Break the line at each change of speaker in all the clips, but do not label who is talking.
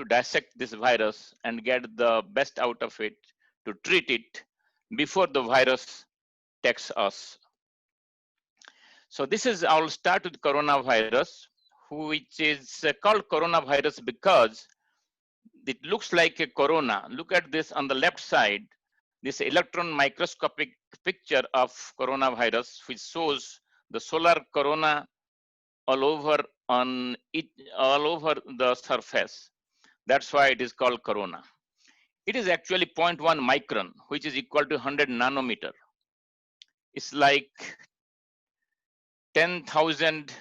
to dissect this virus and get the best out of it to treat it before the virus takes us. So this is, I'll start with coronavirus, which is called coronavirus because it looks like a corona. Look at this on the left side, this electron microscopic picture of coronavirus, which shows the solar corona all over on it, all over the surface. That's why it is called corona. It is actually 0.1 micron, which is equal to 100 nanometer. It's like 10,000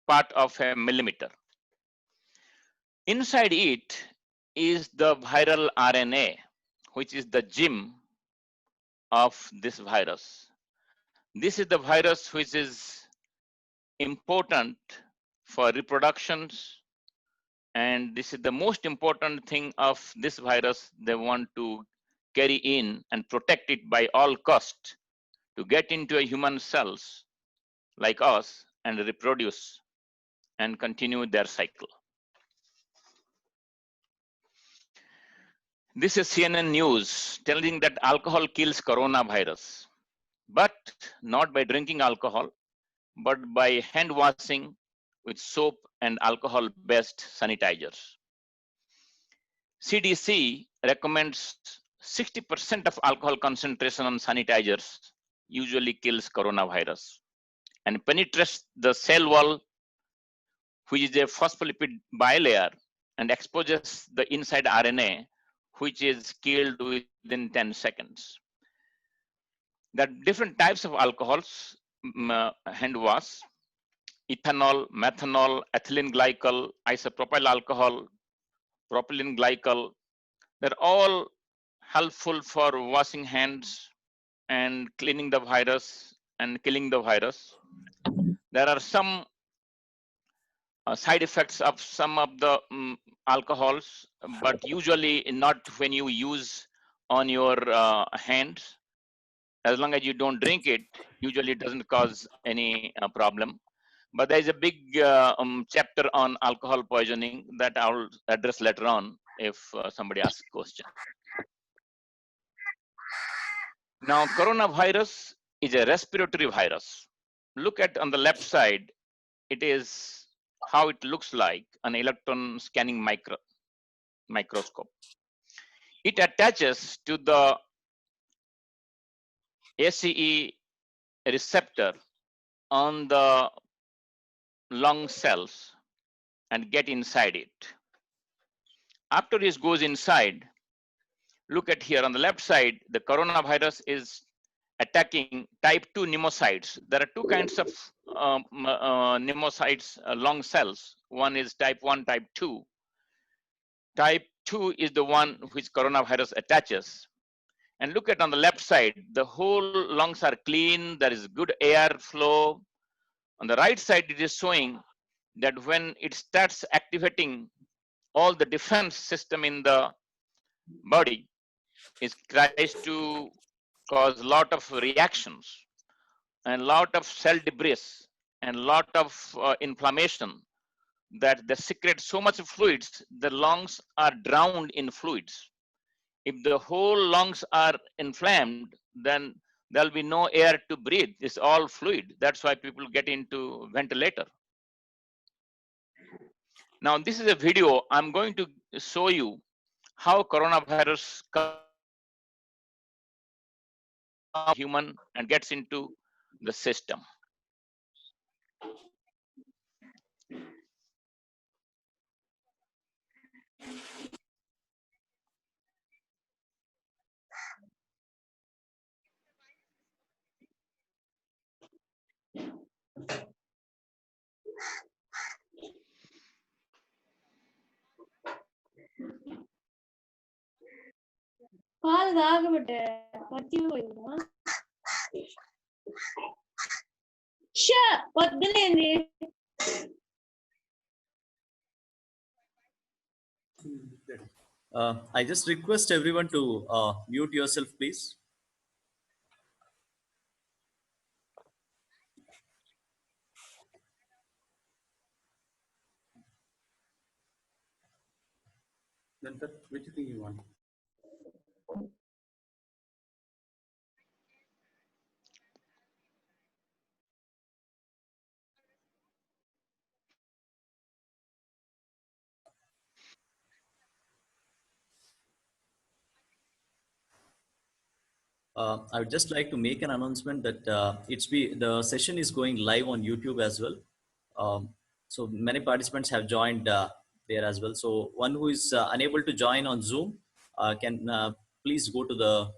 part of a millimeter. Inside it is the viral RNA, which is the gem of this virus. This is the virus which is important for reproductions, and this is the most important thing of this virus. They want to carry in and protect it by all cost to get into a human cells like us and reproduce and continue their cycle. This is CNN News telling that alcohol kills coronavirus, but not by drinking alcohol, but by hand washing with soap and alcohol-based sanitizers. CDC recommends 60% of alcohol concentration on sanitizers usually kills coronavirus and penetrates the cell wall, which is a phospholipid bilayer, and exposes the inside RNA, which is killed within 10 seconds. There are different types of alcohols, hand wash, ethanol, methanol, ethylene glycol, isopropyl alcohol, propylene glycol. They're all helpful for washing hands and cleaning the virus and killing the virus. There are some side effects of some of the alcohols, but usually not when you use on your hands. As long as you don't drink it, usually it doesn't cause any problem. But there is a big chapter on alcohol poisoning that I'll address later on if somebody asks a question. Now, coronavirus is a respiratory virus. Look at on the left side, it is how it looks like an electron scanning microscope. It attaches to the ACE receptor on the lung cells and get inside it. After it goes inside, look at here on the left side, the coronavirus is attacking type 2 pneumocytes. There are two kinds of pneumocytes, lung cells. One is type 1, type 2. Type 2 is the one which coronavirus attaches. And look at on the left side, the whole lungs are clean, there is good air flow. On the right side, it is showing that when it starts activating all the defense system in the body, it tries to cause a lot of reactions and lot of cell debris and lot of inflammation that they secrete so much fluids, the lungs are drowned in fluids. If the whole lungs are inflamed, then there'll be no air to breathe. It's all fluid. That's why people get into ventilator. Now, this is a video. I'm going to show you how coronavirus comes human and gets into the system.
பால் தாகப்பட்டு பத்தி போயிடுமா పొద్దునేంది
I just request everyone to mute yourself, please. Which thing you want? I would just like to make an announcement that the session is going live on YouTube as well. So many participants have joined there as well. So one who is unable to join on Zoom can please go to the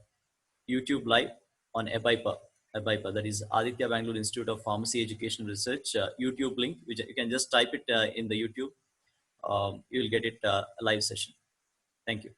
YouTube live on ABIPA. ABIPA, that is Aditya Bangalore Institute of Pharmacy Education Research YouTube link, which you can just type it in the YouTube. You will get it a live session. Thank you.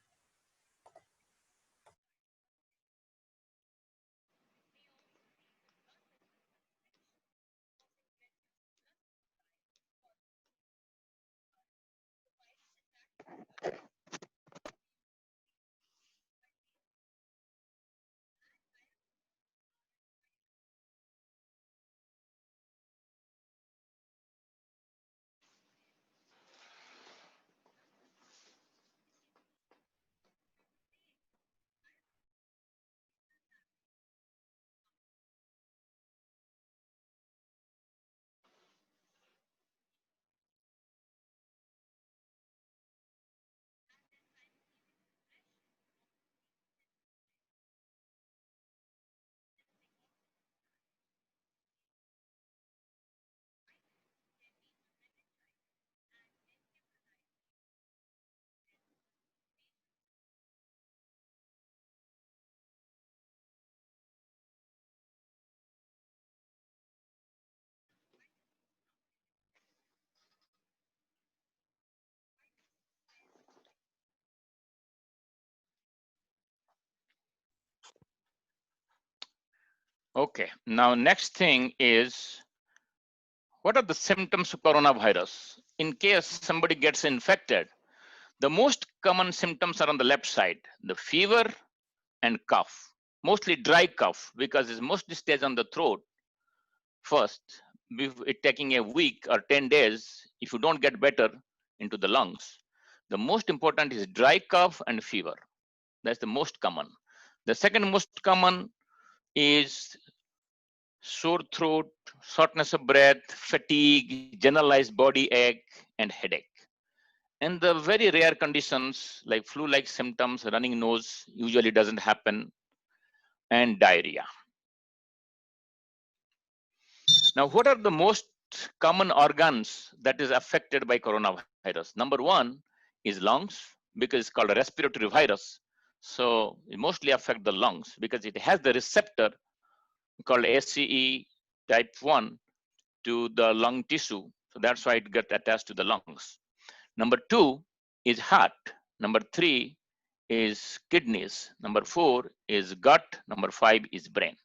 Okay, now next thing is, what are the symptoms of coronavirus? In case somebody gets infected, the most common symptoms are on the left side, the fever and cough, mostly dry cough because it's mostly stays on the throat first, it taking a week or 10 days, if you don't get better, into the lungs. The most important is dry cough and fever. That's the most common. The second most common is sore throat, shortness of breath, fatigue, generalized body ache, and headache. And the very rare conditions like flu-like symptoms, running nose usually doesn't happen, and diarrhea. Now, what are the most common organs that is affected by coronavirus? Number one is lungs, because it's called a respiratory virus. So it mostly affects the lungs because it has the receptor called ACE type 1 to the lung tissue. So that's why it gets attached to the lungs. Number two is heart. Number three is kidneys. Number four is gut. Number five is brain.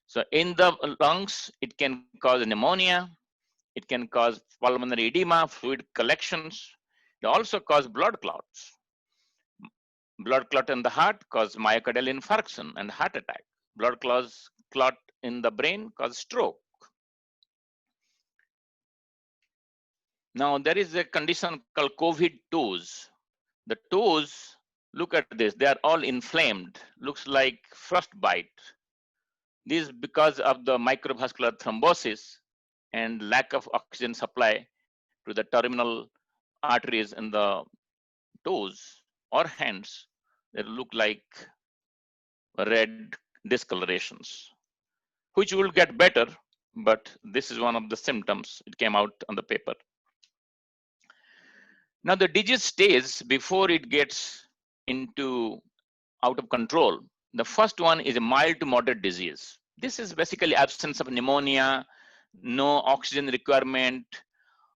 So in the lungs, it can cause pneumonia. It can cause pulmonary edema, fluid collections. It also cause blood clots. Blood clot in the heart cause myocardial infarction and heart attack. Blood clot in the brain cause stroke. Now there is a condition called COVID toes. The toes, look at this, they are all inflamed, looks like frostbite. This is because of the microvascular thrombosis and lack of oxygen supply to the terminal arteries in the toes or hands. They look like red discolorations, which will get better, but this is one of the symptoms. It came out on the paper. Now the disease stays before it gets into out of control. The first one is a mild to moderate disease. This is basically absence of pneumonia, no oxygen requirement.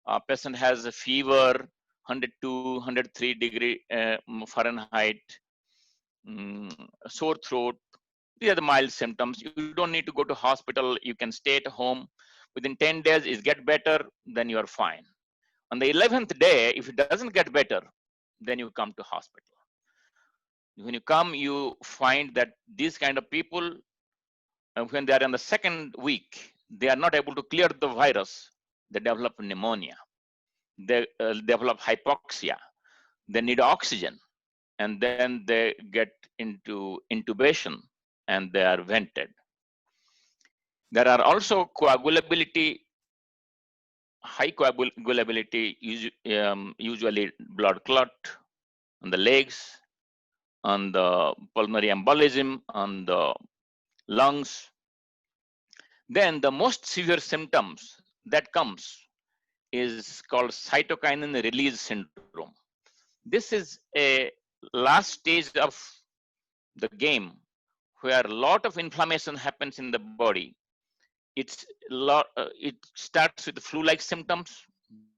A patient has a fever, 102, 103 degree Fahrenheit, sore throat. These are the mild symptoms. You don't need to go to hospital. You can stay at home. Within 10 days, it get better, then you are fine. On the 11th day, if it doesn't get better, then you come to hospital. When you come, you find that these kind of people, when they are in the second week, they are not able to clear the virus. They develop pneumonia. They develop hypoxia. they need oxygen, and then they get into intubation and they are vented. There are also high coagulability, usually blood clot on the legs, on the pulmonary embolism, on the lungs. Then the most severe symptoms that comes is called cytokinin release syndrome. This is a last stage of the game where a lot of inflammation happens in the body. It starts with flu-like symptoms,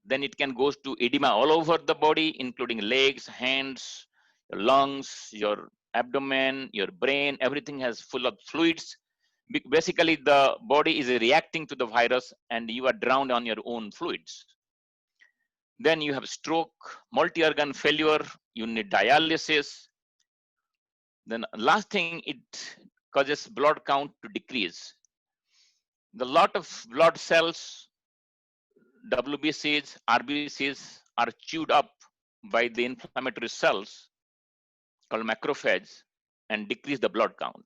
then it can go to edema all over the body, including legs, hands, your lungs, your abdomen, your brain, everything has full of fluids. Basically, the body is reacting to the virus and you are drowned on your own fluids. Then you have stroke, multi-organ failure, you need dialysis. Then last thing, it causes blood count to decrease. The lot of blood cells, WBCs, RBCs are chewed up by the inflammatory cells called macrophages and decrease the blood count.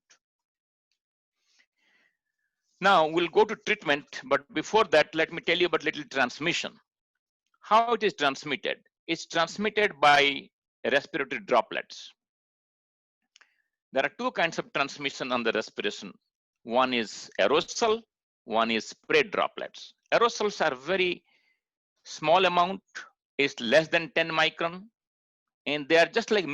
Now we'll go to treatment, but before that, let me tell you about little transmission. How it is transmitted? It's transmitted by respiratory droplets. There are two kinds of transmission on the respiration. One is aerosol, one is spray droplets. Aerosols are very small amount, is less than 10 micron, and they are just like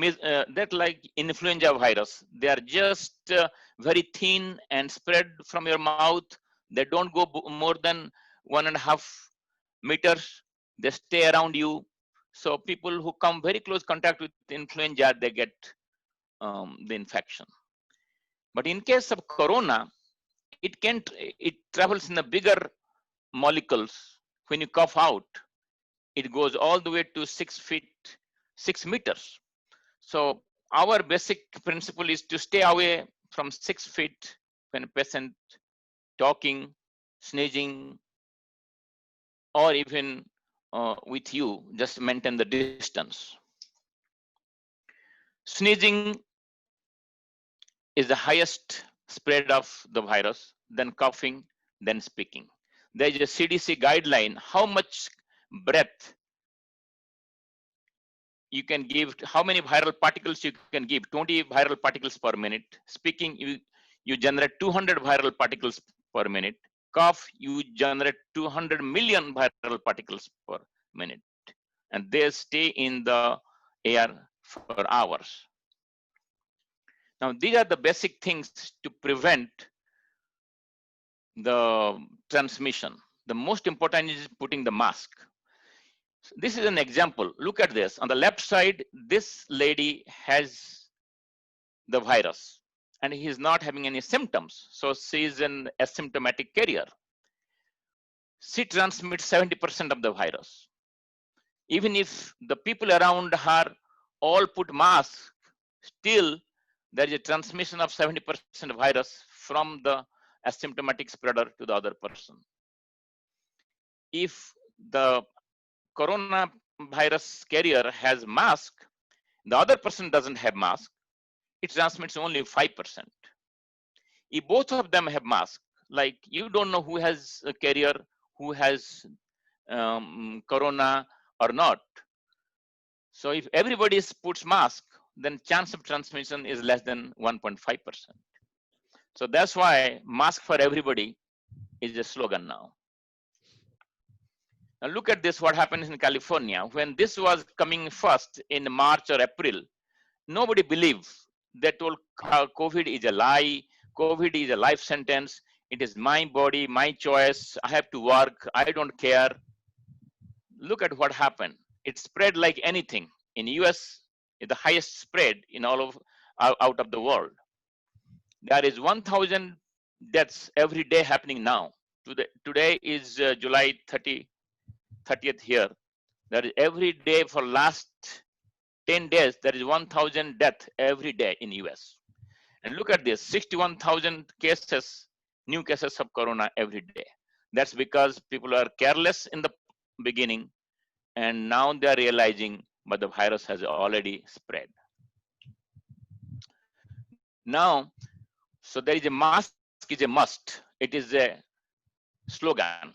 influenza virus. They are just very thin and spread from your mouth. They don't go more than 1.5 meters. They stay around you. So people who come very close contact with influenza, they get the infection. But in case of corona, it travels in the bigger molecules. When you cough out, it goes all the way to 6 meters. So our basic principle is to stay away from 6 feet when a patient talking, sneezing, or even with you, just maintain the distance. Sneezing is the highest spread of the virus, then coughing, then speaking. There is a CDC guideline, how much breath you can give, how many viral particles you can give, 20 viral particles per minute. Speaking, you generate 200 viral particles per minute. Cough, you generate 200 million viral particles per minute. And they stay in the air for hours. Now, these are the basic things to prevent the transmission. The most important is putting the mask. This is an example. Look at this. On the left side, this lady has the virus and he is not having any symptoms. So she is an asymptomatic carrier. She transmits 70% of the virus. Even if the people around her all put masks, still there is a transmission of 70% virus from the asymptomatic spreader to the other person. If the coronavirus carrier has mask, the other person doesn't have mask, it transmits only 5%. If both of them have mask, like you don't know who has a carrier, who has corona or not. So if everybody puts mask, then chance of transmission is less than 1.5%. So that's why mask for everybody is a slogan now. Now look at this, what happens in California. When this was coming first in March or April, nobody believed. They told COVID is a lie, COVID is a life sentence, it is my body, my choice, I have to work, I don't care. Look at what happened. It spread like anything. In US, it's the highest spread in all of out of the world. There is 1,000 deaths every day happening now. Today is July 30th here. There is every day for last 10 days, there is 1,000 deaths every day in US. And look at this, 61,000 cases, new cases of corona every day. That's because people are careless in the beginning and now they're realizing but the virus has already spread. Now, so there is a mask is a must. It is a slogan.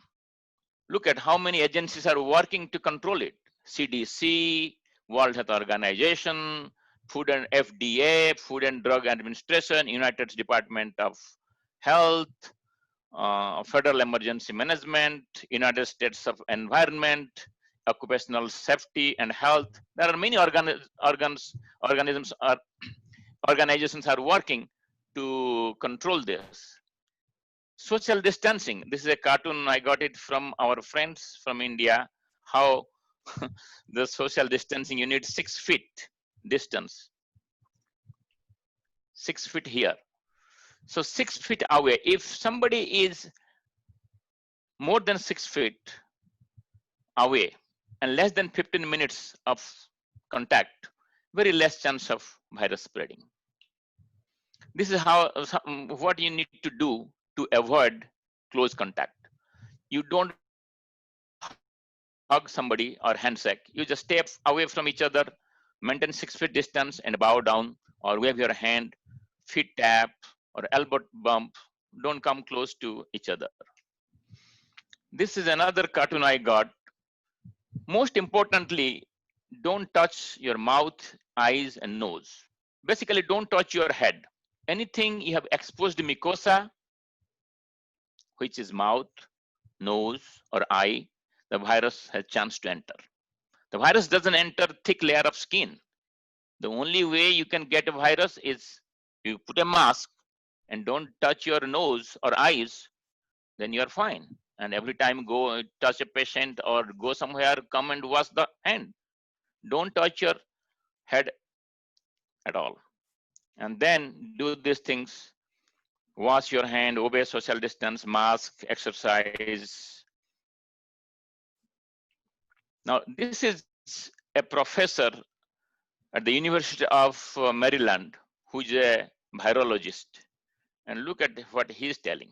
Look at how many agencies are working to control it. CDC, World Health Organization, Food and FDA, Food and Drug Administration, United States Department of Health, Federal Emergency Management, United States of Environment, Occupational Safety and Health. There are many organisms are organizations are working to control this. Social distancing. This is a cartoon. I got it from our friends from India. How the social distancing, you need 6 feet distance. 6 feet here. So 6 feet away. If somebody is more than 6 feet away and less than 15 minutes of contact, very less chance of virus spreading. This is how what you need to do to avoid close contact. You don't hug somebody or handshake. You just stay away from each other, maintain 6 feet distance and bow down or wave your hand, feet tap or elbow bump. Don't come close to each other. This is another cartoon I got. Most importantly, don't touch your mouth, eyes and nose. Basically, don't touch your head. Anything you have exposed mucosa, which is mouth, nose or eye, the virus has chance to enter. The virus doesn't enter thick layer of skin. The only way you can get a virus is you put a mask and don't touch your nose or eyes, then you're fine. And every time go touch a patient or go somewhere, come and wash the hand. Don't touch your head at all. And then do these things, wash your hand, obey social distance, mask, exercise. Now, this is a professor at the University of Maryland, who is a virologist. And look at what he's telling.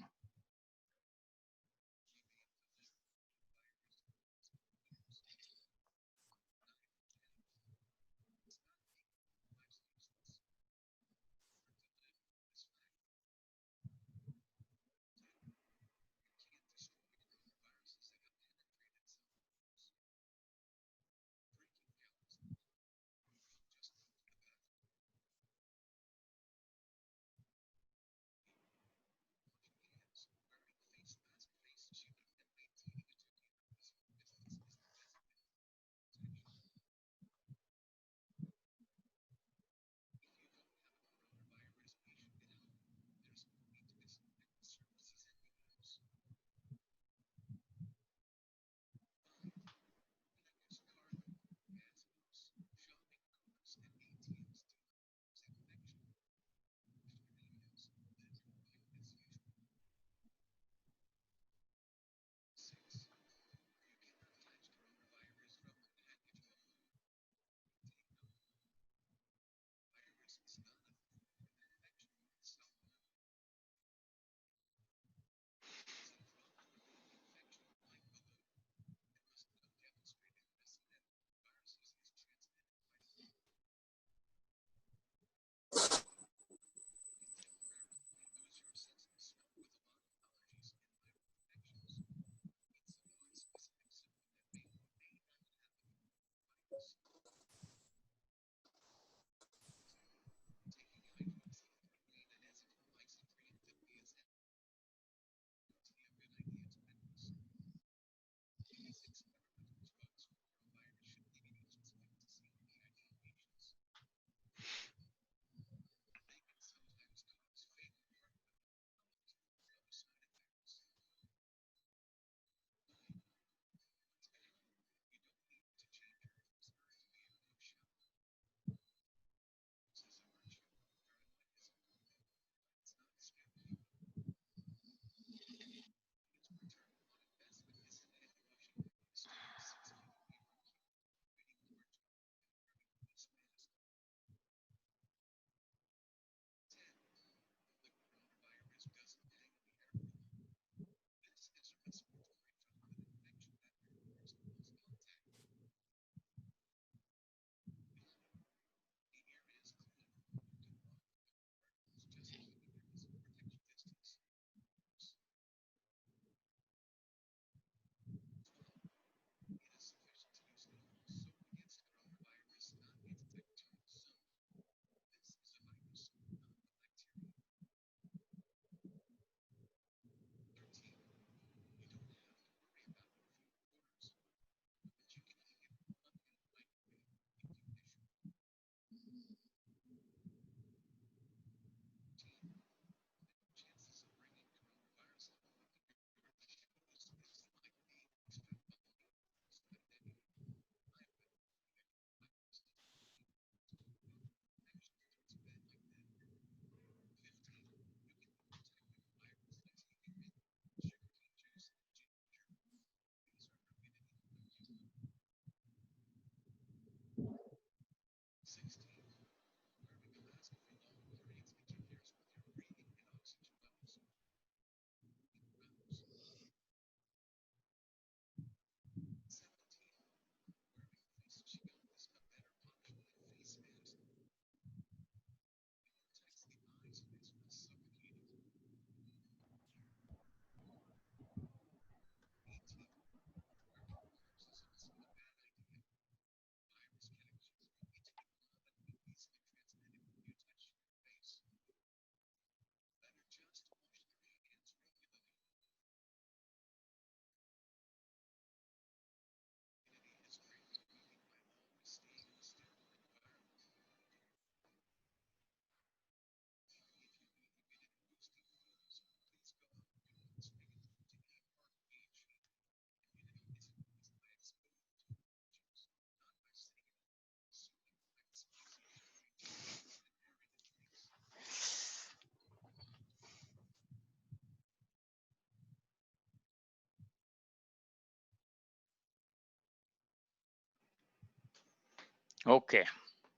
Okay,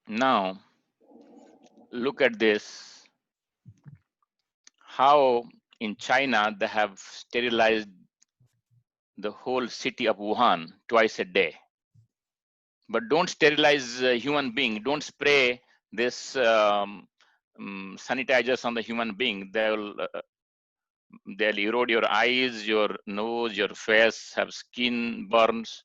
now look at this. How in China they have sterilized the whole city of Wuhan twice a day. But don't sterilize a human being. Don't spray this sanitizers on the human being. They'll erode your eyes, your nose, your face, have skin burns.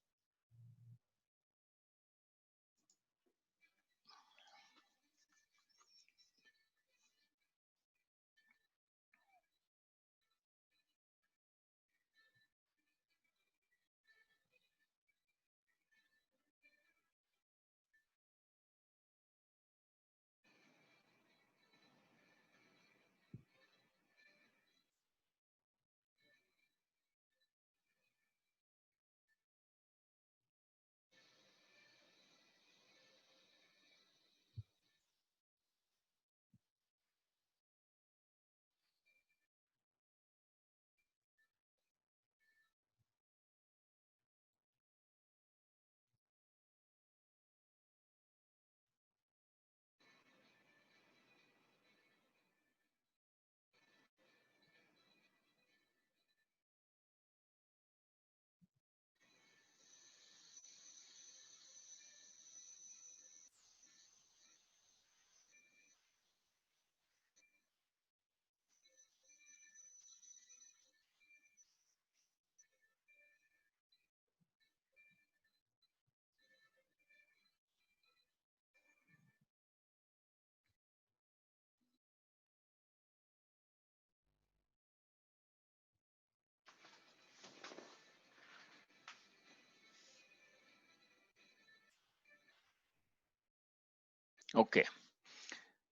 Okay,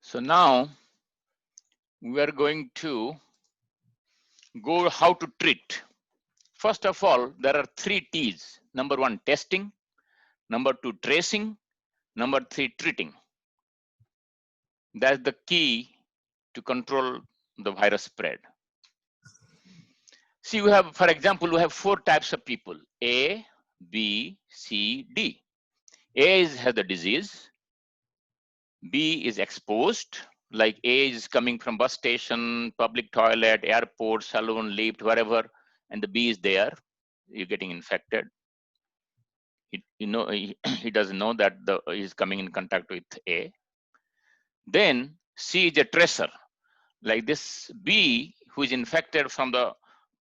so now we are going to go how to treat. First of all, there are 3 T's. Number 1, testing. Number 2, tracing. Number 3, treating. That's the key to control the virus spread. See, we have, for example, we have 4 types of people: A, B, C, D. A has the disease. B is exposed, like A is coming from bus station, public toilet, airport, saloon, lift, wherever, and the B is there. You're getting infected. He doesn't know that he's coming in contact with A. Then C is a tracer, like this B, who is infected from the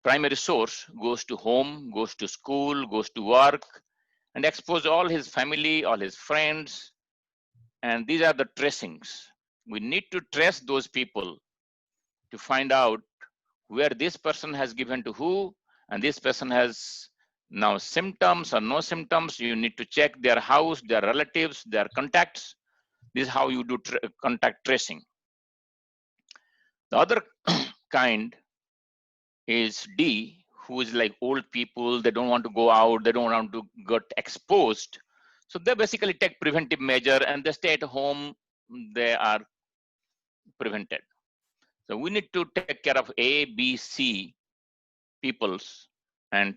primary source, goes to home, goes to school, goes to work, and expose all his family, all his friends. And these are the tracings. We need to trace those people to find out where this person has given to who, and this person has now symptoms or no symptoms. You need to check their house, their relatives, their contacts. This is how you do contact tracing. The other kind is D, who is like old people. They don't want to go out. They don't want to get exposed. So they basically take preventive measure and they stay at home. They are prevented. So we need to take care of A, B, C peoples and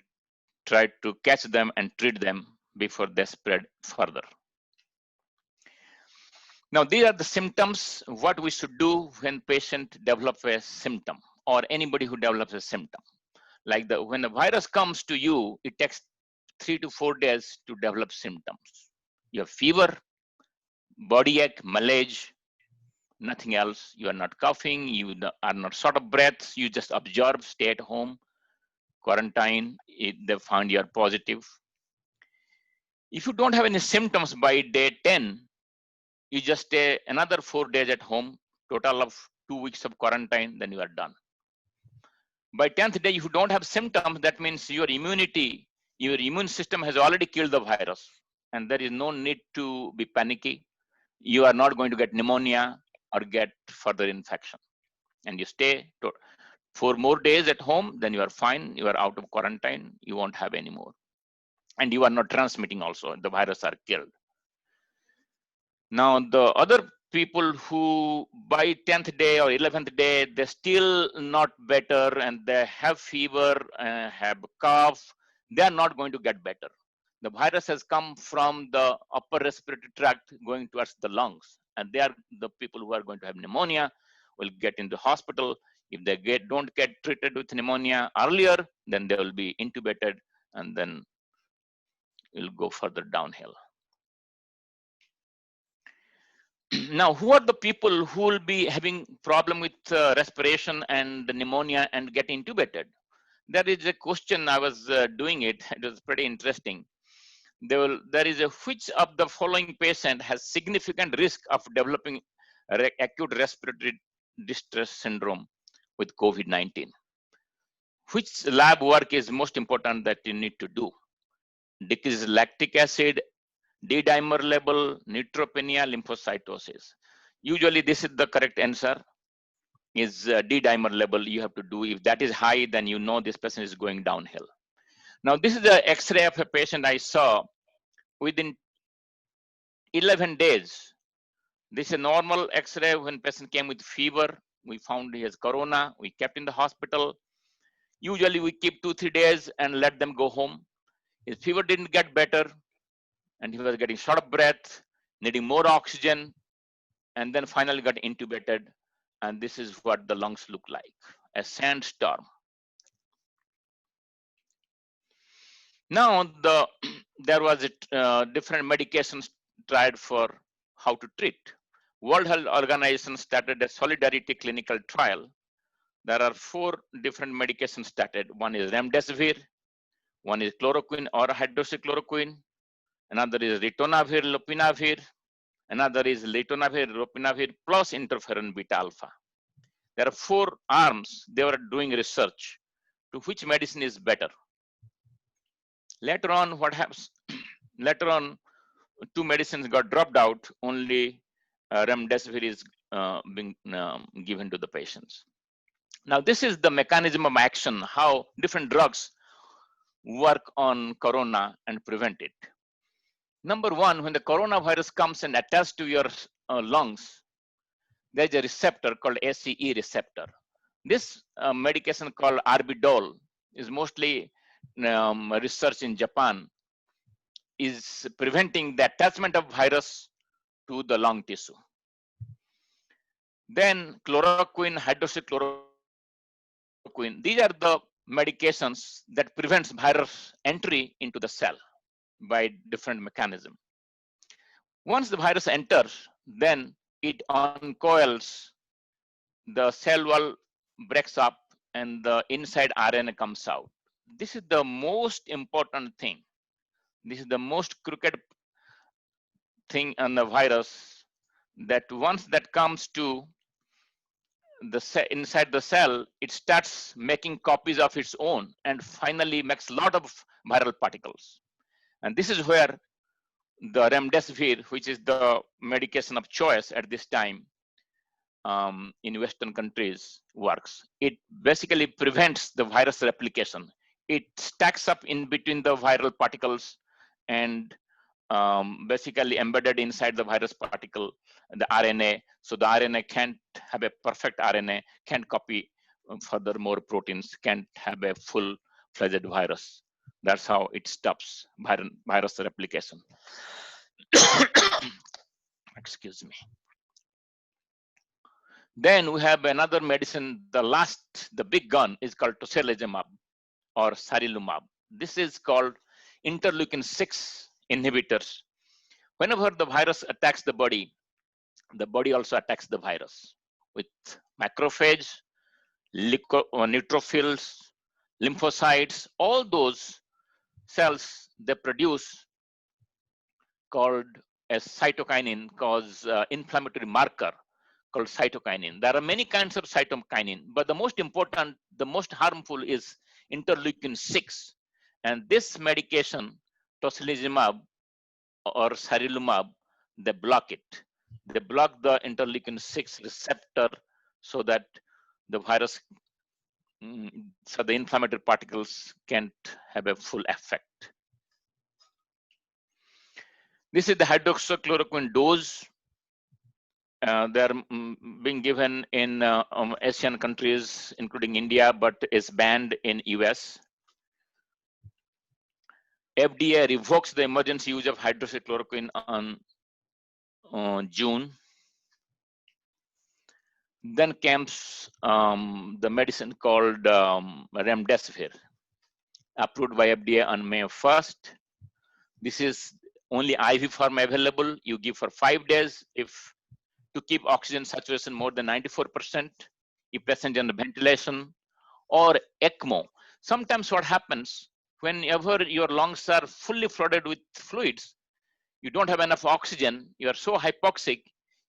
try to catch them and treat them before they spread further. Now, these are the symptoms, what we should do when patient develops a symptom or anybody who develops a symptom. Like when the virus comes to you, it takes 3 to 4 days to develop symptoms. You have fever, body ache, malaise, nothing else. You are not coughing, you are not short of breath, you just observe, stay at home, quarantine, they found you are positive. If you don't have any symptoms by day 10, you just stay another 4 days at home, total of 2 weeks of quarantine, then you are done. By 10th day, if you don't have symptoms, that means your immunity, your immune system has already killed the virus, and there is no need to be panicky. You are not going to get pneumonia or get further infection. And you stay 4 more days at home, then you are fine, you are out of quarantine, you won't have any more. And you are not transmitting also, the virus are killed. Now, the other people who by 10th day or 11th day, they're still not better and they have fever, have cough, they are not going to get better. The virus has come from the upper respiratory tract going towards the lungs. And they are the people who are going to have pneumonia, will get into hospital. If they don't get treated with pneumonia earlier, then they will be intubated and then will go further downhill. Now, who are the people who will be having problem with respiration and pneumonia and get intubated? There is a question. I was doing it. It was pretty interesting. There is a which of the following patient has significant risk of developing acute respiratory distress syndrome with COVID-19? Which lab work is most important that you need to do? Decrease lactic acid, D-dimer level, neutropenia, lymphocytosis. Usually this is the correct answer, is D-dimer level you have to do. If that is high, then you know this person is going downhill. Now this is the X-ray of a patient I saw within 11 days. This is a normal X-ray when patient came with fever. We found he has corona. We kept in the hospital. Usually we keep 2-3 days and let them go home. His fever didn't get better and he was getting short of breath, needing more oxygen, and then finally got intubated. And this is what the lungs look like, a sandstorm. Now there was different medications tried for how to treat. World Health Organization started a solidarity clinical trial. There are 4 different medications started. One is remdesivir, one is chloroquine or hydroxychloroquine, another is ritonavir, lopinavir, another is ritonavir, lopinavir plus interferon beta alpha. There are 4 arms. They were doing research to which medicine is better. Later on, what happens? Later on, 2 medicines got dropped out. Only remdesivir is being given to the patients. Now, this is the mechanism of action, how different drugs work on corona and prevent it. Number 1, when the coronavirus comes and attaches to your lungs, there's a receptor called ACE receptor. This medication called Arbidol is mostly research in Japan, is preventing the attachment of virus to the lung tissue. Then chloroquine, hydroxychloroquine, these are the medications that prevents virus entry into the cell by different mechanism. Once the virus enters, then it uncoils, the cell wall breaks up and the inside RNA comes out. This is the most important thing. This is the most crooked thing on the virus, that once that comes to the inside the cell, it starts making copies of its own and finally makes a lot of viral particles. And this is where the remdesivir, which is the medication of choice at this time in Western countries, works. It basically prevents the virus replication. It stacks up in between the viral particles and basically embedded inside the virus particle, the RNA. So the RNA can't have a perfect RNA, can't copy further more proteins, can't have a full-fledged virus. That's how it stops virus replication. Excuse me. Then we have another medicine, the big gun is called tocilizumab or sarilumab. This is called interleukin-6 inhibitors. Whenever the virus attacks the body also attacks the virus with macrophage, neutrophils, lymphocytes, all those cells they produce called a cytokinin, cause inflammatory marker called cytokinin. There are many kinds of cytokinin, but the most important, the most harmful is interleukin-6. And this medication, tocilizumab or sarilumab, they block it. They block the interleukin-6 receptor so that the virus, so the inflammatory particles can't have a full effect. This is the hydroxychloroquine dose. They're being given in Asian countries, including India, but is banned in US. FDA revokes the emergency use of hydroxychloroquine on June. Then comes the medicine called remdesivir, approved by FDA on May 1st. This is only IV form available. You give for 5 days if to keep oxygen saturation more than 94%, if patient on ventilation, or ECMO. Sometimes what happens, whenever your lungs are fully flooded with fluids, you don't have enough oxygen, you are so hypoxic,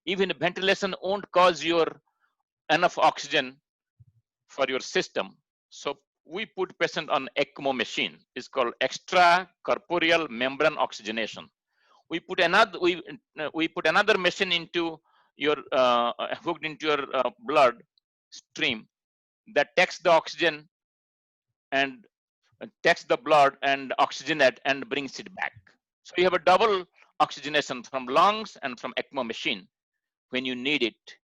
even ventilation won't cause your enough oxygen for your system. So we put patient on ECMO machine. It's called extracorporeal membrane oxygenation. We put another machine into your hooked into your blood stream that takes the oxygen and takes the blood and oxygenate and brings it back. So you have a double oxygenation from lungs and from ECMO machine when you need it.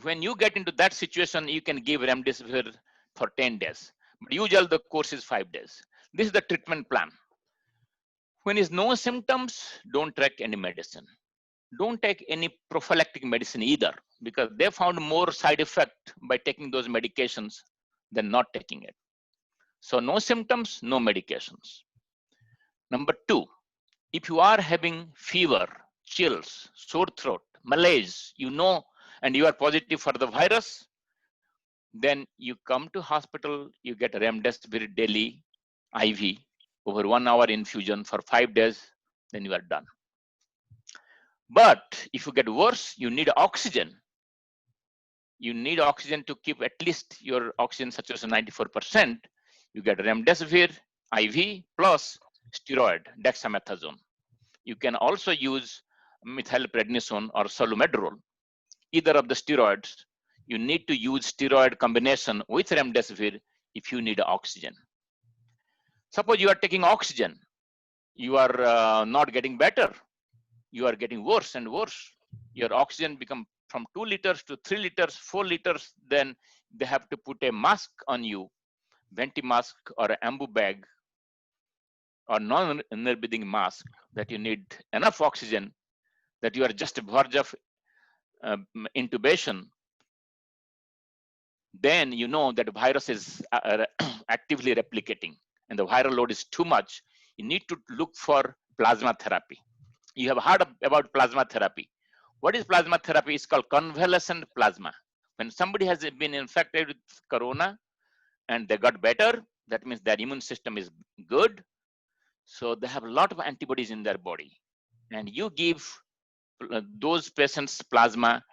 When you get into that situation, you can give remdesivir for 10 days. But usually the course is 5 days. This is the treatment plan. When is no symptoms, don't take any medicine. Don't take any prophylactic medicine either, because they found more side effect by taking those medications than not taking it. So no symptoms, no medications. Number 2, if you are having fever, chills, sore throat, malaise, you know, and you are positive for the virus, then you come to hospital, you get remdesivir daily IV over 1 hour infusion for 5 days, then you are done. But if you get worse, you need oxygen. You need oxygen to keep at least your oxygen saturation 94%. You get remdesivir IV plus steroid, dexamethasone. You can also use methylprednisolone or salmeterol, either of the steroids. You need to use steroid combination with remdesivir if you need oxygen. Suppose you are taking oxygen, you are not getting better, you are getting worse and worse. Your oxygen become from 2 liters to 3 liters, 4 liters, then they have to put a mask on you, venti mask or ambu bag or non-air breathing mask, that you need enough oxygen, that you are just a verge of intubation. Then you know that the virus is actively replicating and the viral load is too much. You need to look for plasma therapy. You have heard about plasma therapy. What is plasma therapy? It's called convalescent plasma. When somebody has been infected with corona and they got better, that means their immune system is good. So they have a lot of antibodies in their body. And you give those patients plasma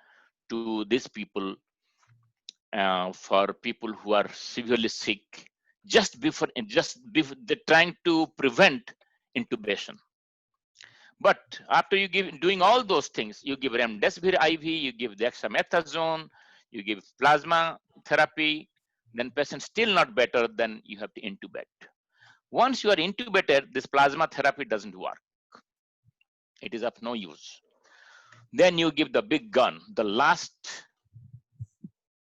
to these people for people who are severely sick, just before they're trying to prevent intubation. But after you give doing all those things, you give remdesivir IV, you give dexamethasone, you give plasma therapy, then patient still not better, then you have to intubate. Once you are intubated, this plasma therapy doesn't work. It is of no use. Then you give the big gun. The last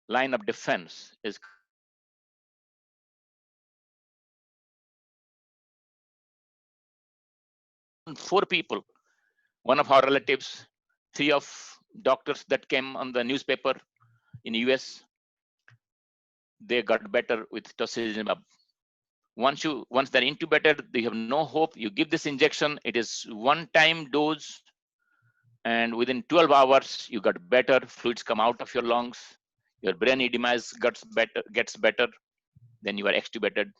line of defense is 4 people, one of our relatives, 3 of doctors that came on the newspaper in US, they got better with tocilizumab. Once they're intubated, they have no hope. You give this injection, it is one-time dose, and within 12 hours, you got better. Fluids come out of your lungs, your brain edema gets better. Then you are extubated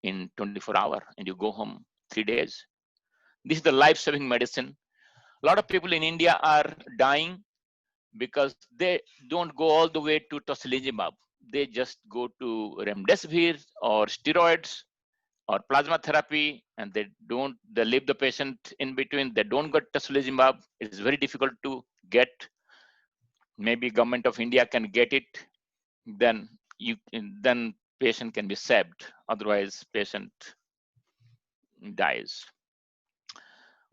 in 24 hours, and you go home 3 days. This is the life-saving medicine. A lot of people in India are dying because they don't go all the way to tocilizumab. They just go to remdesivir or steroids or plasma therapy, and they leave the patient in between. They don't get tocilizumab. It is very difficult to get. Maybe government of India can get it. Then patient can be saved. Otherwise, patient dies.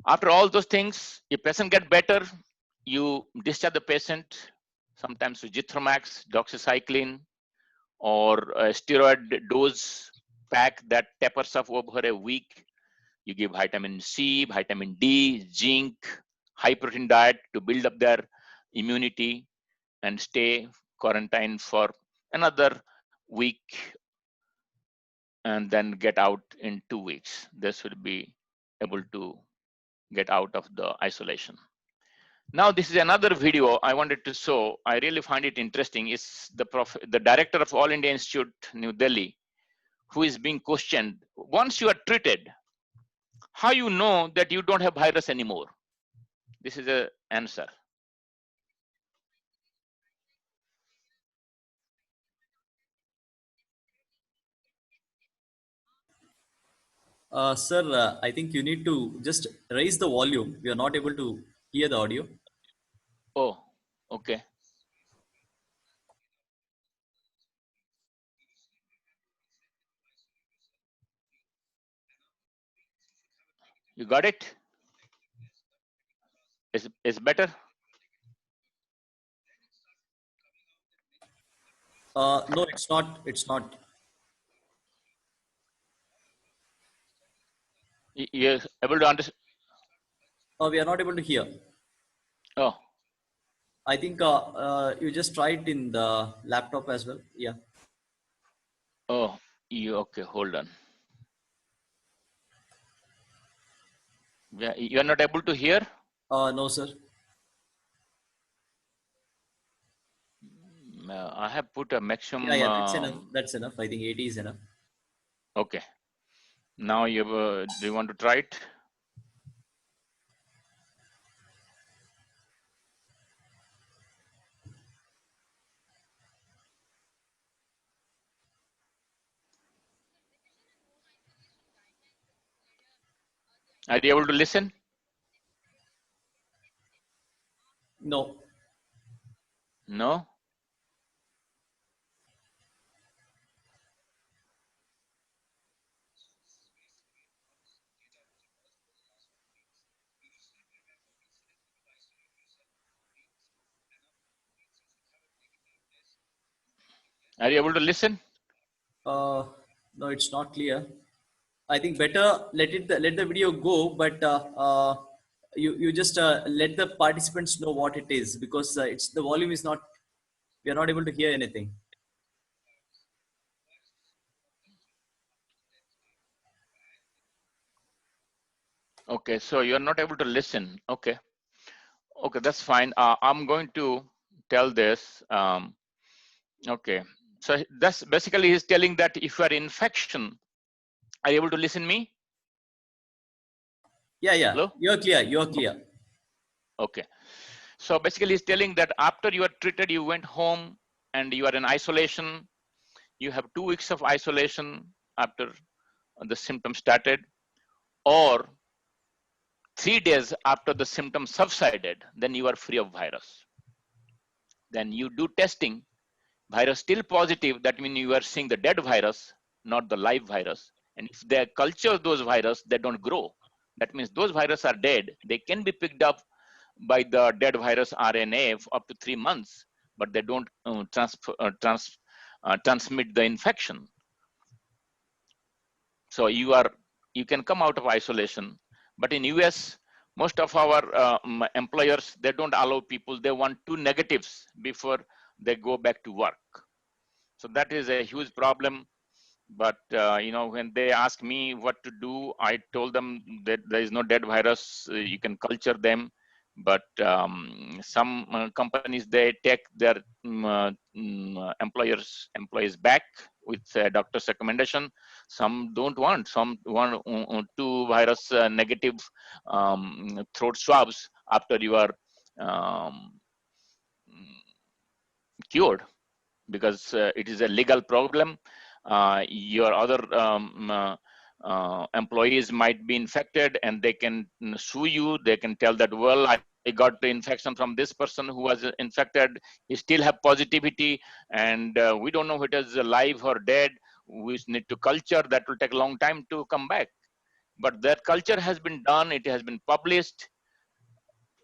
After all those things, if patient get better, you discharge the patient, sometimes with Zithromax, doxycycline, or a steroid dose pack that tapers off over a week. You give vitamin C, vitamin D, zinc, high protein diet to build up their immunity and stay quarantined for another week and then get out in 2 weeks. This will be able to get out of the isolation. Now, this is another video I wanted to show. I really find it interesting. It's the director of All India Institute, New Delhi, who is being questioned. Once you are treated, how you know that you don't have virus anymore? This is the answer.
Sir, I think you need to just raise the volume. We are not able to hear the audio.
Oh, okay. You got it? Is better?
No, it's not. It's not.
You're able to understand?
We are not able to hear.
Oh,
I think you just try it in the laptop as well. Yeah.
oh, you okay? Hold on. Yeah, you are not able to hear?
No, sir.
I have put a maximum.
Yeah, that's enough. That's enough. I think 80 is enough.
Okay. Now you do you want to try it? Are you able to listen?
No.
No. Are you able to listen?
No, it's not clear. I think better let the video go, but you just let the participants know what it is, because it's the volume is not. We are not able to hear anything.
Okay, so you're not able to listen. Okay. Okay, that's fine. I'm going to tell this. Okay. So that's basically he's telling that if you are infection, are you able to listen me?
Yeah.
Hello?
You're clear. You're clear.
Okay. So basically he's telling that after you are treated, you went home and you are in isolation. You have 2 weeks of isolation after the symptoms started, or 3 days after the symptoms subsided, then you are free of virus. Then you do testing, virus still positive, that means you are seeing the dead virus, not the live virus. And if they culture those virus, they don't grow. That means those viruses are dead. They can be picked up by the dead virus RNA for up to 3 months, but they don't transmit the infection. So you can come out of isolation, but in US, most of our employers, they don't allow people. They want 2 negatives before they go back to work. So that is a huge problem. But when they ask me what to do, I told them that there is no dead virus. You can culture them, but some companies, they take their employees back with doctor's recommendation. Some don't want. Some want 2 virus negative throat swabs after you are cured, because it is a legal problem. Your other employees might be infected and they can sue you. They can tell that, well, I got the infection from this person who was infected. He still have positivity, and we don't know if it is alive or dead. We need to culture. That will take a long time to come back. But that culture has been done. It has been published,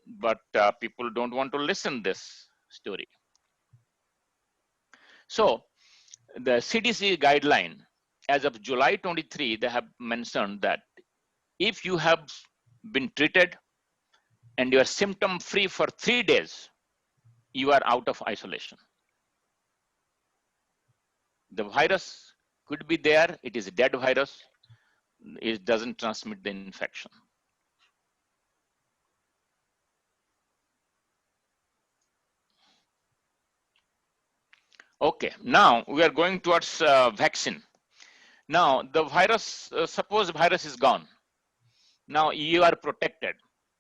but people don't want to listen this story. So the CDC guideline as of July 23, they have mentioned that if you have been treated and you are symptom free for 3 days, you are out of isolation. The virus could be there. It is a dead virus. It doesn't transmit the infection. Okay, now we are going towards vaccine. Now the virus, suppose virus is gone. Now you are protected.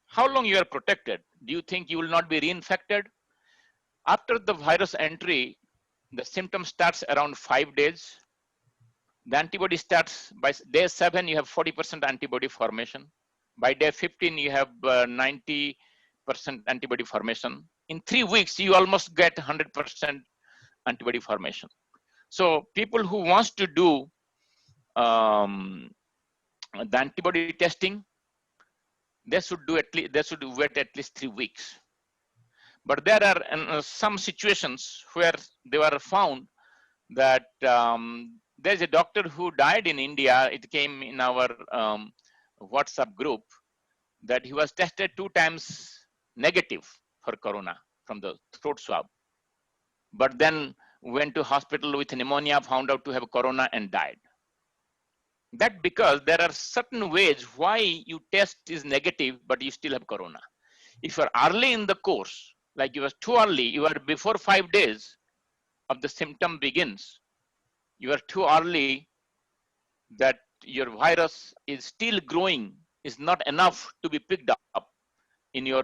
How long you are protected? Do you think you will not be reinfected? After the virus entry, the symptom starts around 5 days. The antibody starts by day 7, you have 40% antibody formation. By day 15, you have 90% antibody formation. In 3 weeks, you almost get 100% antibody formation. So people who wants to do the antibody testing, they should wait at least 3 weeks. But there are some situations where they were found that there's a doctor who died in India. It came in our WhatsApp group that he was tested 2 times negative for corona from the throat swab, but then went to hospital with pneumonia, found out to have corona and died. That because there are certain ways why you test is negative, but you still have corona. If you're early in the course, like you were too early, you are before 5 days of the symptom begins, you are too early, that your virus is still growing, is not enough to be picked up in your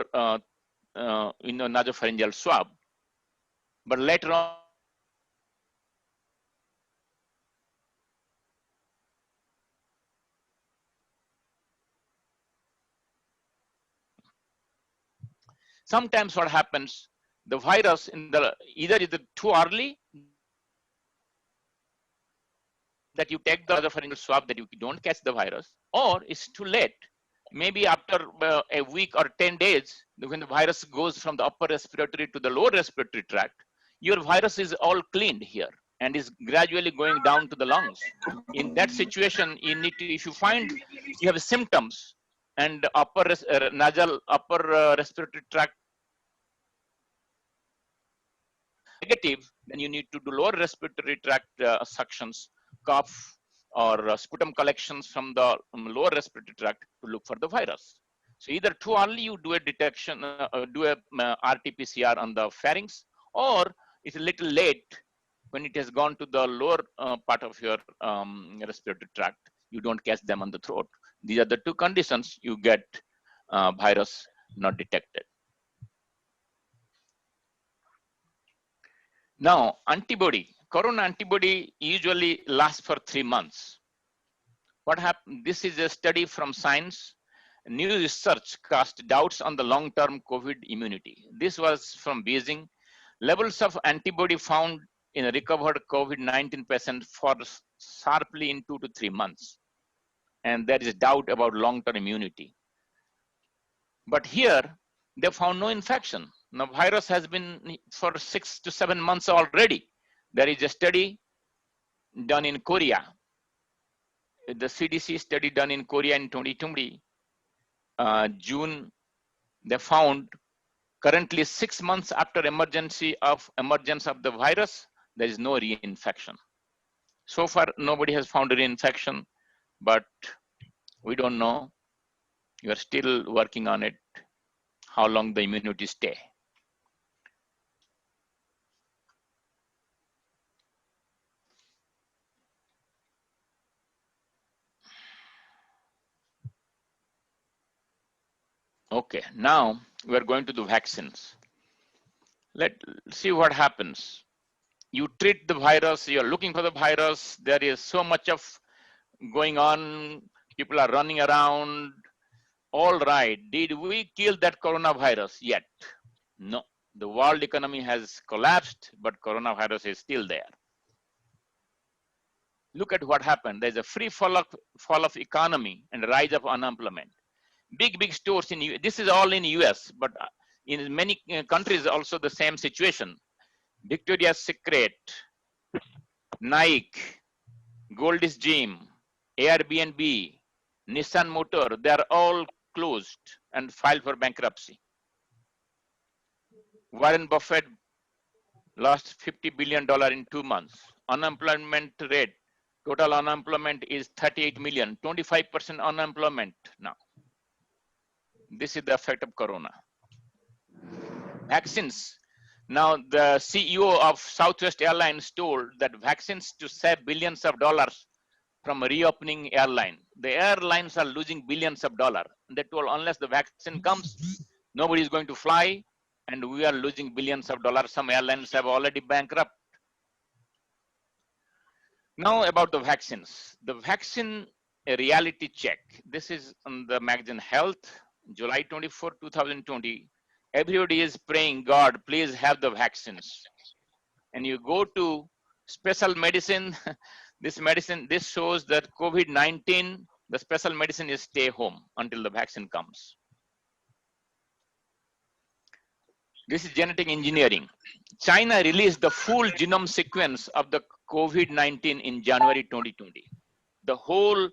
nasopharyngeal swab. But later on, sometimes what happens, the virus in the either is it too early that you take the nasopharyngeal swab that you don't catch the virus, or it's too late. Maybe after a week or 10 days, when the virus goes from the upper respiratory to the lower respiratory tract, your virus is all cleaned here and is gradually going down to the lungs. In that situation, you need to, if you find you have symptoms and upper respiratory tract negative, then you need to do lower respiratory tract suctions, cough, or sputum collections from the lower respiratory tract to look for the virus. So either too early you do a detection, do a RT-PCR on the pharynx, or it's a little late when it has gone to the lower part of your respiratory tract, you don't catch them on the throat. These are the 2 conditions you get virus not detected. Now, antibody, corona antibody usually lasts for 3 months. What happened? This is a study from Science. New research cast doubts on the long-term COVID immunity. This was from Beijing. Levels of antibody found in a recovered COVID-19 patient fall sharply in 2 to 3 months. And there is doubt about long-term immunity. But here, they found no infection. Now, virus has been for 6 to 7 months already. There is a study done in Korea. The CDC study done in Korea in 2020, June, they found currently 6 months after emergence of the virus, there is no reinfection. So far, nobody has found a reinfection, but we don't know. You are still working on it, how long the immunity stay. Okay, now we are going to the vaccines. Let's see what happens. You treat the virus, you're looking for the virus, there is so much of going on, people are running around. All right, did we kill that coronavirus yet? No, the world economy has collapsed, but coronavirus is still there. Look at what happened. There's a free fall of economy and rise of unemployment. Big stores in, this is all in US, but in many countries also the same situation. Victoria's Secret, Nike, Gold's Gym, Airbnb, Nissan Motor, they are all closed and filed for bankruptcy. Warren Buffett lost $50 billion in 2 months. Unemployment rate, total unemployment is 38 million, 25% unemployment now. This is the effect of Corona. Vaccines. Now, the CEO of Southwest Airlines told that vaccines to save billions of dollars from reopening airline. The airlines are losing billions of dollars. They told unless the vaccine comes, nobody is going to fly, and we are losing billions of dollars. Some airlines have already bankrupt. Now about the vaccines. The vaccine a reality check. This is on the magazine Health, July 24, 2020. Everybody is praying, God, please have the vaccines. And you go to special medicine, this shows that COVID-19, the special medicine is stay home until the vaccine comes. This is genetic engineering. China released the full genome sequence of the COVID-19 in January 2020. The whole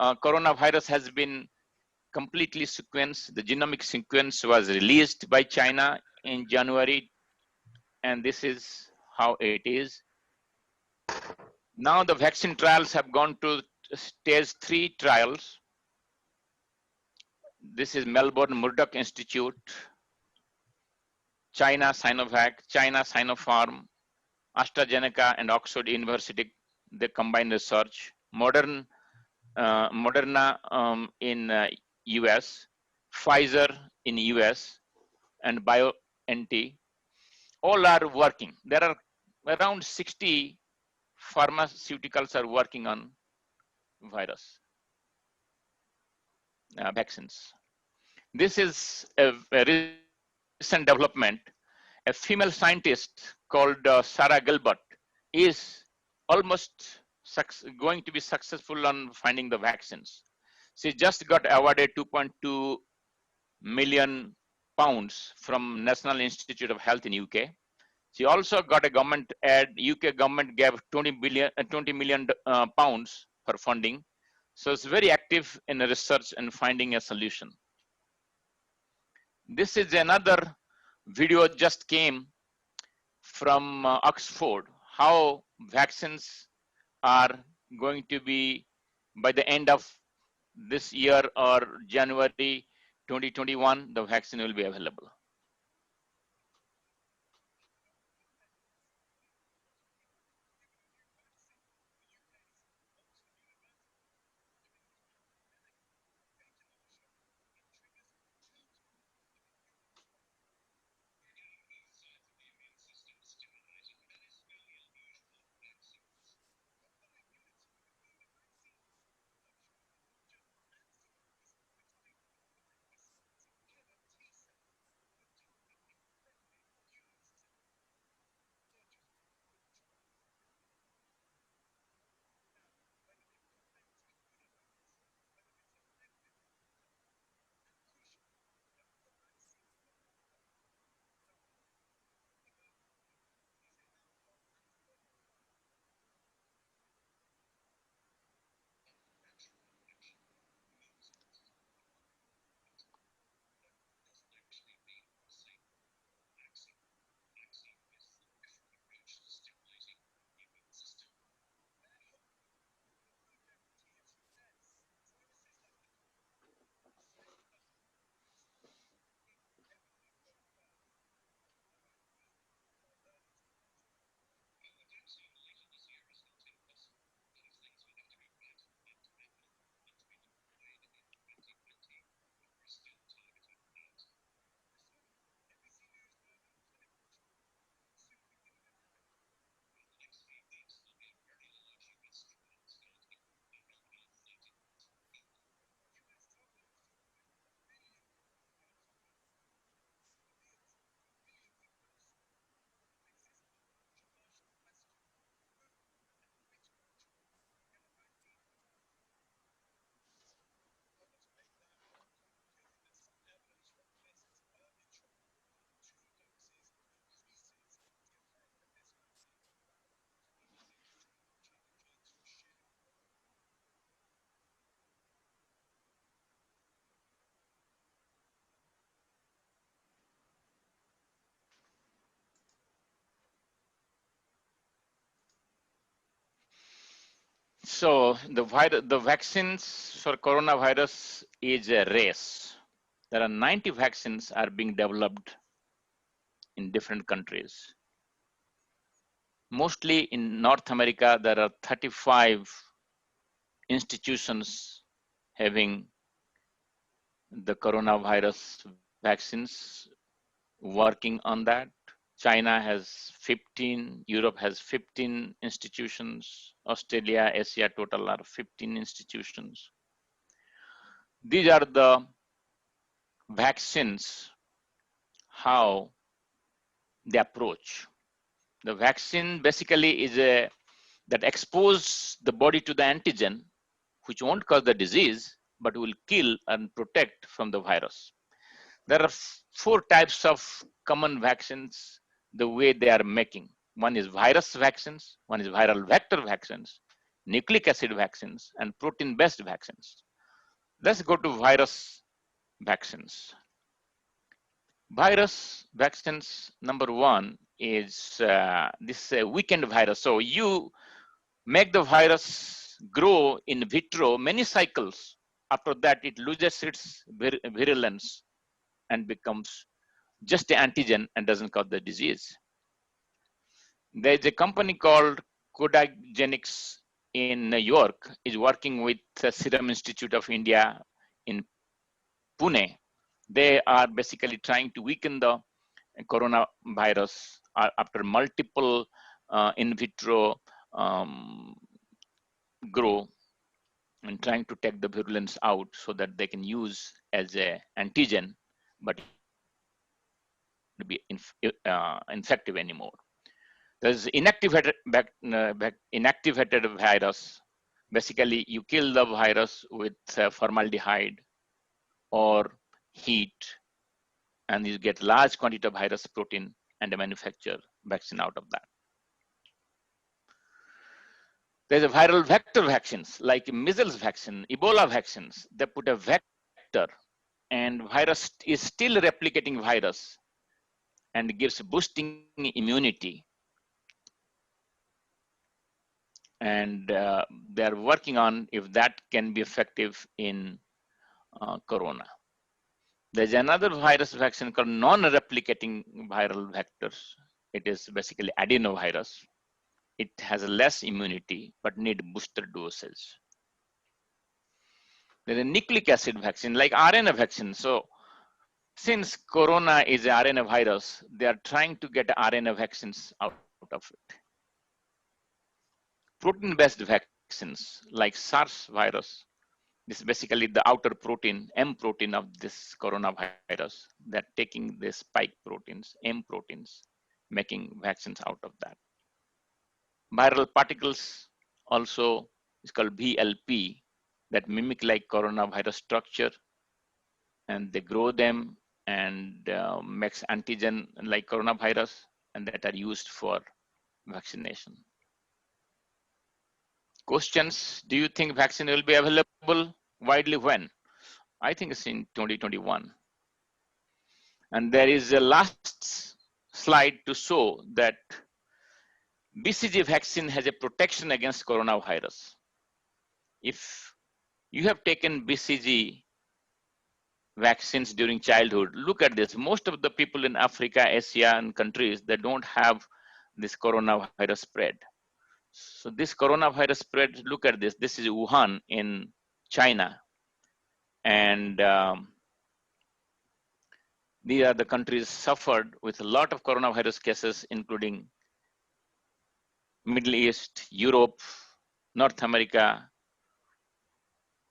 coronavirus has been completely sequenced. The genomic sequence was released by China in January, and this is how it is. Now the vaccine trials have gone to stage 3 trials. This is Melbourne Murdoch Institute, China Sinovac, China Sinopharm, AstraZeneca and Oxford University, they combine research. Moderna in US, Pfizer in US, and BioNTech, all are working. There are around 60 pharmaceuticals are working on virus vaccines. This is a recent development. A female scientist called Sarah Gilbert is almost going to be successful on finding the vaccines. She just got awarded 2.2 million pounds from National Institute of Health in UK. She also got a government UK government gave 20 million pounds for funding. So it's very active in research and finding a solution. This is another video just came from Oxford, how vaccines are going to be by the end of this year or January 2021, the vaccine will be available. So the vaccines for coronavirus is a race. There are 90 vaccines are being developed in different countries. Mostly in North America, there are 35 institutions having the coronavirus vaccines working on that. China has 15, Europe has 15 institutions, Australia, Asia total are 15 institutions. These are the vaccines, how they approach. The vaccine basically is a that expose the body to the antigen, which won't cause the disease, but will kill and protect from the virus. There are 4 types of common vaccines, the way they are making. One is virus vaccines, one is viral vector vaccines, nucleic acid vaccines, and protein-based vaccines. Let's go to virus vaccines. Virus vaccines, number 1 is this weakened virus. So you make the virus grow in vitro many cycles. After that, it loses its virulence and becomes just the antigen and doesn't cause the disease. There's a company called Codagenics in New York is working with the Serum Institute of India in Pune. They are basically trying to weaken the coronavirus after multiple in vitro grow and trying to take the virulence out so that they can use as a antigen, but to be infective anymore. There's inactivated virus. Basically, you kill the virus with formaldehyde or heat, and you get large quantity of virus protein and manufacture vaccine out of that. There's a viral vector vaccines like measles vaccine, Ebola vaccines. They put a vector and virus is still replicating virus and gives boosting immunity. And they're working on if that can be effective in corona. There's another virus vaccine called non-replicating viral vectors. It is basically adenovirus. It has less immunity, but need booster doses. There's a nucleic acid vaccine like RNA vaccine. So since corona is an RNA virus, they are trying to get RNA vaccines out of it. Protein-based vaccines like SARS virus. This is basically the outer protein, M protein of this coronavirus. They're taking the spike proteins, M proteins, making vaccines out of that. Viral particles also is called VLP that mimic like coronavirus structure, and they grow them and makes antigen like coronavirus, and that are used for vaccination. Questions, do you think vaccine will be available widely when? I think it's in 2021. And there is a last slide to show that BCG vaccine has a protection against coronavirus. If you have taken BCG vaccines during childhood, look at this. Most of the people in Africa, Asia, and countries that don't have this coronavirus spread. So this coronavirus spread, look at this. This is Wuhan in China. And these are the countries suffered with a lot of coronavirus cases, including Middle East, Europe, North America,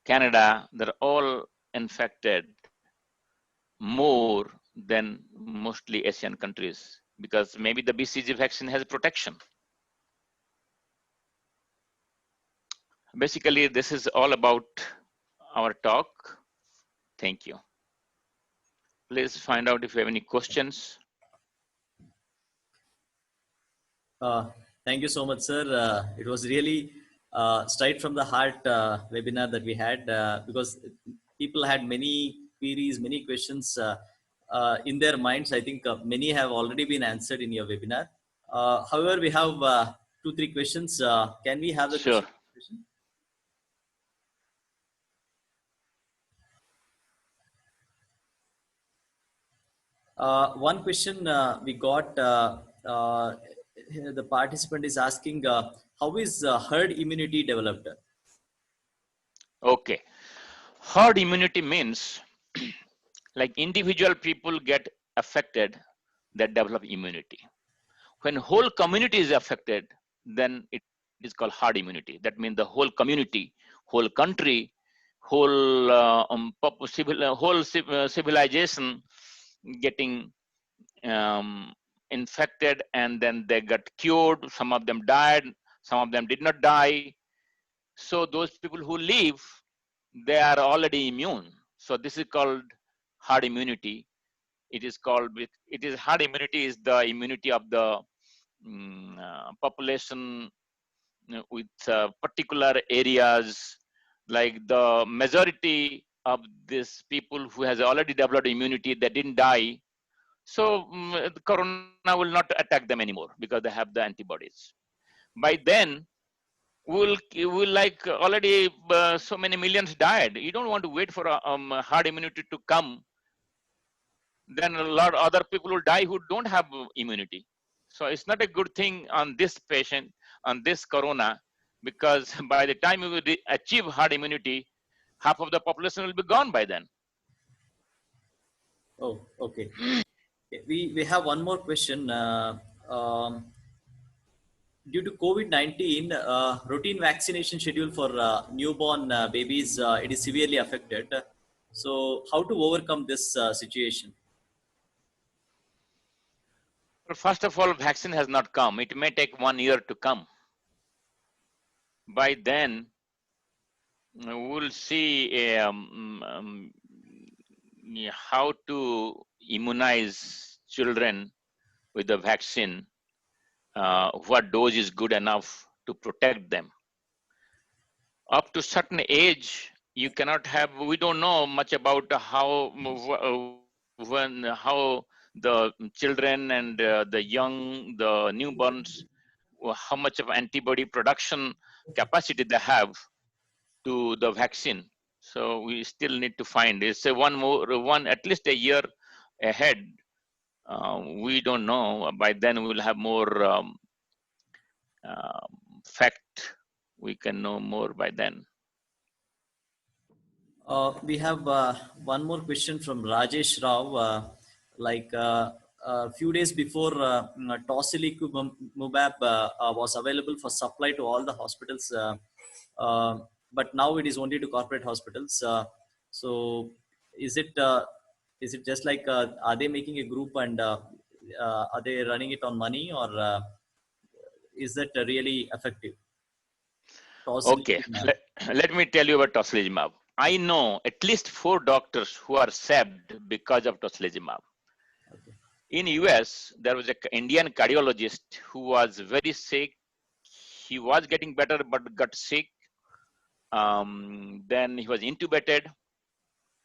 Canada. They're all infected more than mostly Asian countries because maybe the BCG vaccine has protection. Basically, this is all about our talk. Thank you. Please find out if you have any questions.
Thank you so much, sir. It was really straight from the heart webinar that we had because people had many queries, many questions in their minds. I think many have already been answered in your webinar. However, we have 2-3 questions. Can we have the
Sure.
question? One question we got, the participant is asking, how is herd immunity developed?
Okay. Herd immunity means like individual people get affected that develop immunity. When whole community is affected, then it is called herd immunity. That means the whole community, whole country, whole civilization getting infected, and then they got cured. Some of them died, some of them did not die. So those people who live, they are already immune. So this is called herd immunity. It is called it is herd immunity is the immunity of the population with particular areas, like the majority of these people who has already developed immunity, they didn't die. So the corona will not attack them anymore because they have the antibodies. By then, we'll like already so many millions died. You don't want to wait for herd immunity to come. Then a lot of other people will die who don't have immunity. So it's not a good thing on this patient, on this corona, because by the time we will achieve herd immunity, half of the population will be gone by then.
Oh, okay. We have one more question. Due to COVID-19, routine vaccination schedule for newborn babies, it is severely affected. So, how to overcome this situation?
But first of all, vaccine has not come. It may take 1 year to come. By then, we'll see how to immunize children with the vaccine. What dose is good enough to protect them. Up to certain age, you cannot have. We don't know much about how how the children and the young, the newborns, how much of antibody production capacity they have to the vaccine. So we still need to find. It's a one at least a year ahead. We don't know. By then we will have more fact. We can know more by then.
We have one more question from Rajesh Rao. A few days before, Tocilizumab was available for supply to all the hospitals, but now it is only to corporate hospitals. So, is it is it just like are they making a group and are they running it on money, or is that really effective?
Okay,
Tocilizumab.
let me tell you about tocilizumab. I know at least 4 doctors who are saved because of tocilizumab.
Okay.
In US, there was an Indian cardiologist who was very sick. He was getting better but got sick. Then he was intubated.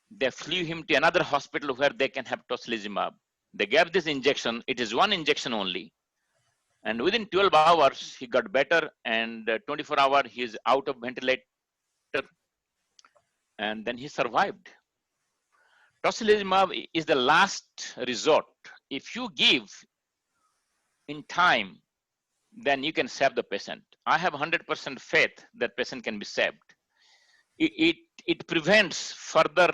They flew him to another hospital where they can have tocilizumab. They gave this injection. It is one injection only. And within 12 hours, he got better. And 24 hours, he is out of ventilator. And then he survived. Tocilizumab is the last resort. If you give in time, then you can save the patient. I have 100% faith that patient can be saved. It prevents further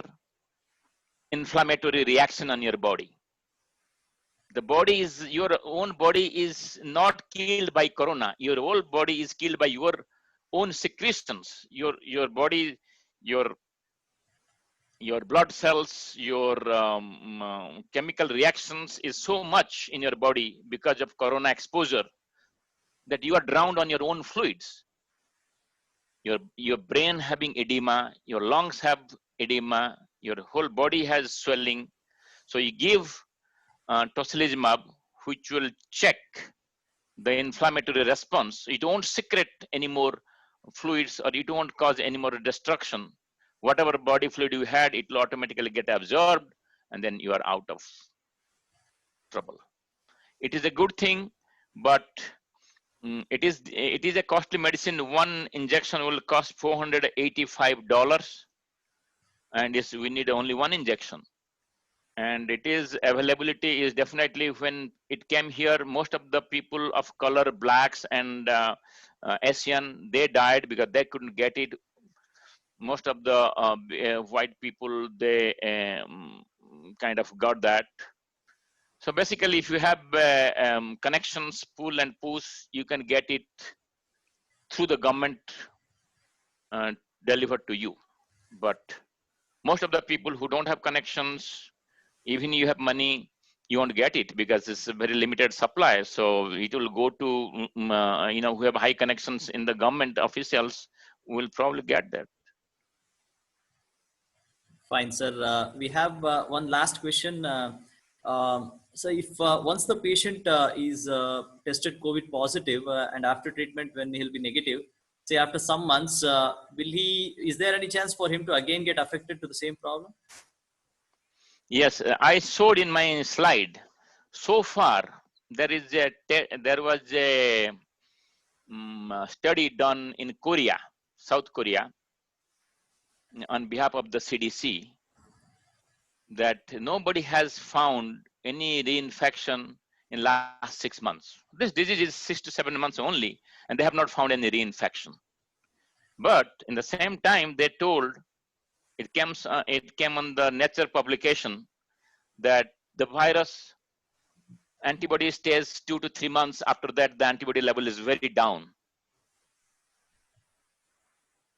inflammatory reaction on your body. The body is, your own body is not killed by corona. Your whole body is killed by your own secretions. Your body, your blood cells, your chemical reactions is so much in your body because of corona exposure that you are drowned on your own fluids. Your brain having edema, your lungs have edema, your whole body has swelling. So you give tocilizumab, which will check the inflammatory response. It won't secrete any more fluids, or it won't cause any more destruction. Whatever body fluid you had, it will automatically get absorbed, and then you are out of trouble. It is a good thing, but it is a costly medicine. One injection will cost $485, and we need only one injection. And it is availability is definitely when it came here, most of the people of color, blacks and Asian, they died because they couldn't get it. Most of the white people, they kind of got that. So basically, if you have connections, pull and push, you can get it through the government delivered to you. But most of the people who don't have connections, even you have money, you won't get it because it's a very limited supply. So it will go to who have high connections in the government officials will probably get that.
Fine, sir. We have one last question. So if once the patient is tested COVID positive and after treatment when he'll be negative, say after some months, is there any chance for him to again get affected to the same problem?
Yes, I showed in my slide. So far, there was a study done in Korea, South Korea, on behalf of the CDC, that nobody has found any reinfection in last 6 months. This disease is 6 to 7 months only, and they have not found any reinfection. But in the same time, they told it came on the Nature publication that the virus antibody stays 2 to 3 months. After that, the antibody level is very down.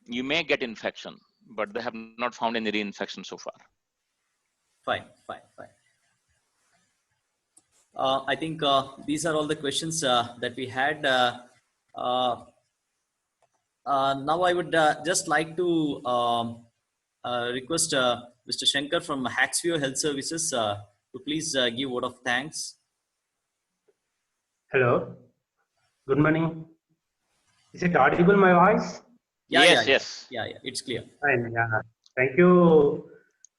You may get infection, but they have not found any reinfection so far.
Fine. I think these are all the questions that we had. Now I would just like to request Mr. Shankar from Haxvio Health Services to please give word of thanks.
Hello. Good morning. Is it audible, my voice?
Yes.
Yeah, it's clear.
Fine. Yeah. Thank you.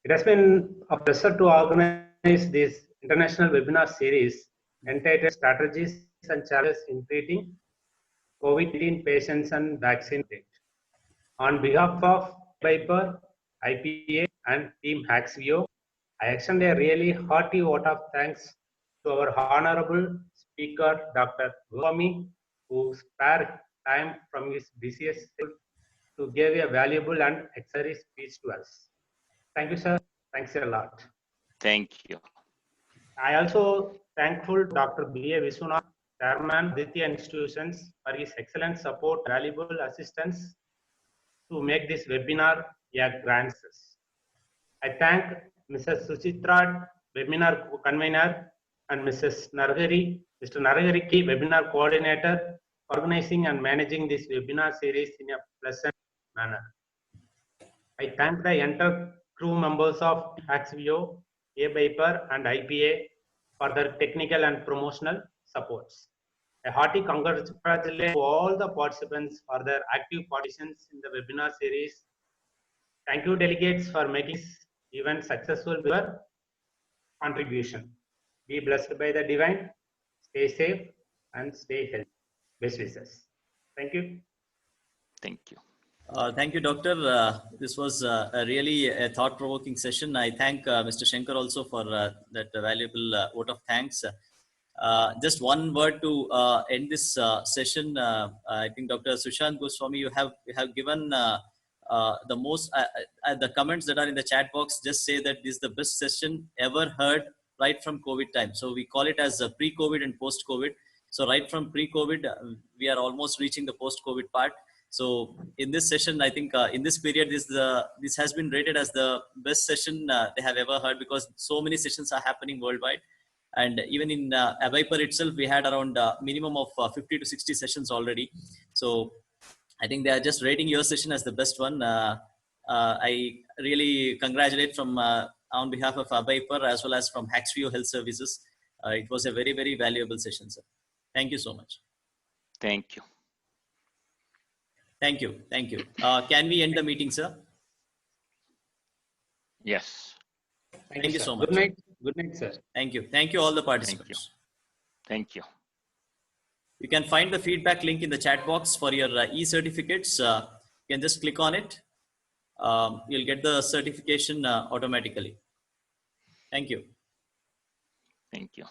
It has been a pleasure to organize this international webinar series entitled Strategies and Challenges in Treating COVID-19 Patients and Vaccine. On behalf of Viper, IPA, and Team Haxvio, I extend a really hearty vote of thanks to our honorable speaker, Dr. Goswami, who spared time from his busiest schedule to give a valuable and accessory speech to us. Thank you, sir. Thanks a lot.
Thank you.
I also thankful to Dr. B.A. Vishwanath, Chairman Aditya Institutions, for his excellent support, valuable assistance to make this webinar a grand success. I thank Mrs. Suchitra, webinar convener, and Mr. Narahari Ki, webinar coordinator, organizing and managing this webinar series in a pleasant manner. I thank the entire crew members of Haxvio, A-Viper, and IPA for their technical and promotional supports. A hearty congratulations to all the participants for their active participation in the webinar series. Thank you, delegates, for making this event successful with your contribution. Be blessed by the divine. Stay safe and stay healthy. Best wishes. Thank you.
Thank you.
Thank you, Doctor. This was really a thought-provoking session. I thank Mr. Shankar also for that valuable vote of thanks. Just one word to end this session. I think Dr. Sushant Goswami, you have given the most, the comments that are in the chat box just say that this is the best session ever heard right from COVID time. So we call it as pre-COVID and post-COVID. So right from pre-COVID, we are almost reaching the post-COVID part. So in this session, I think in this period, this has been rated as the best session they have ever heard, because so many sessions are happening worldwide. And even in Viper itself, we had around minimum of 50 to 60 sessions already. So I think they are just rating your session as the best one. I really congratulate from on behalf of Viper as well as from Haxvio Health Services. It was a very, very valuable session, sir. Thank you so much.
Thank you.
Thank you. Thank you. Can we end the meeting, sir?
Yes.
Thank you so much.
Good night. Good night, sir.
Thank you. Thank you all the participants.
Thank you.
You can find the feedback link in the chat box for your e-certificates. You can just click on it. You'll get the certification automatically. Thank Thank you.
Thank you.